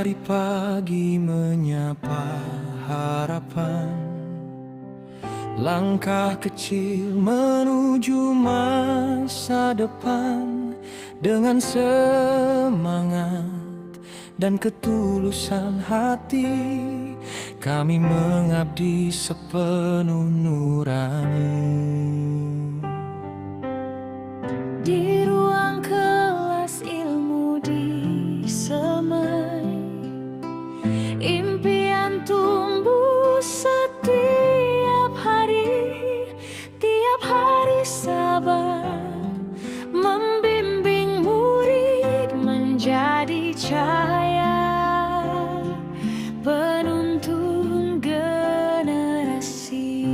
Dari pagi menyapa harapan, langkah kecil menuju masa depan. Dengan semangat dan ketulusan hati, kami mengabdi sepenuh nurani. Di ruang kelas ilmu disemai, impian tumbuh setiap hari. Tiap hari sabar membimbing murid menjadi cahaya penuntun generasi.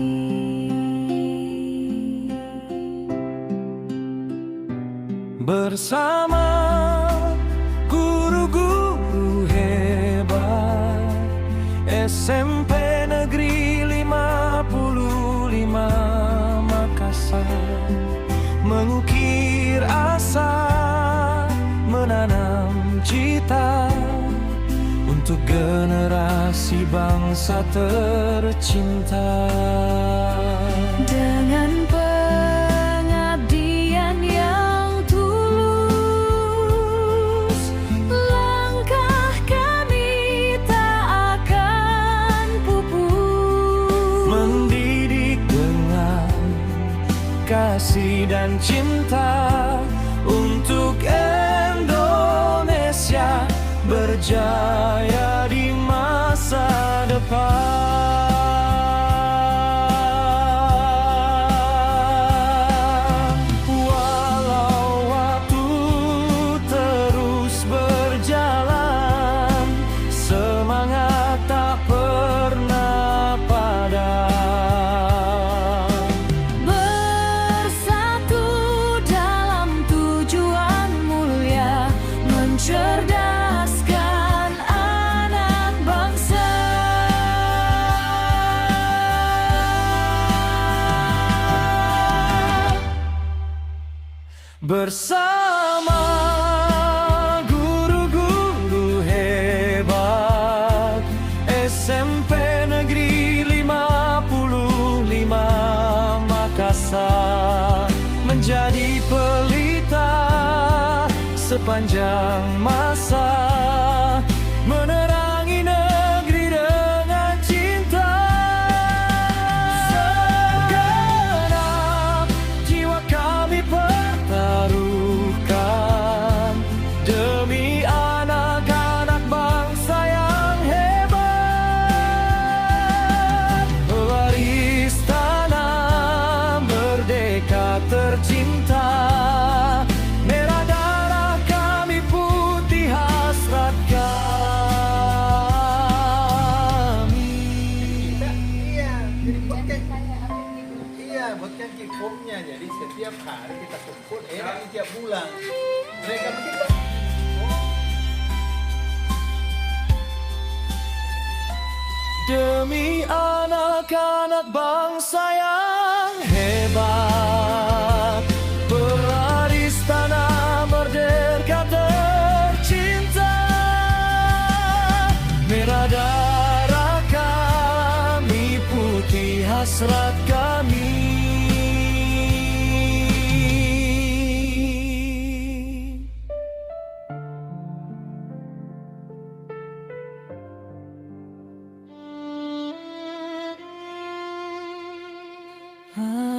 Bersama guru-guru hebat SMP Negeri 55 Makassar, mengukir asa, menanam cita untuk generasi bangsa tercinta. Dengan pengabdian yang tulus, langkah kami tak akan pupus. Mendidik dengan kasih dan cinta untuk Indonesia berjaya di masa depan. Walau waktu terus berjalan, semangat tak pernah padam. Bersatu dalam tujuan mulia, mencerdaskan anak bangsa. Bersama guru-guru hebat SMP Negeri 55 Makassar, menjadi pelita sepanjang masa, menerangi negeri dengan cinta. Segenap jiwa kami pertaruhkan demi anak-anak bangsa yang hebat. Waris tanah merdeka tercinta, merah darah kami, putih hasrat kami. Iya, jadi buatkan kikomnya. Jadi setiap hari kita kumpul, tiap bulan. Mereka begitu. Demi anak-anak bangsa yang hebat, pewaris tanah merdeka tercinta, merah darah kami, putih hasrat kami. Ah.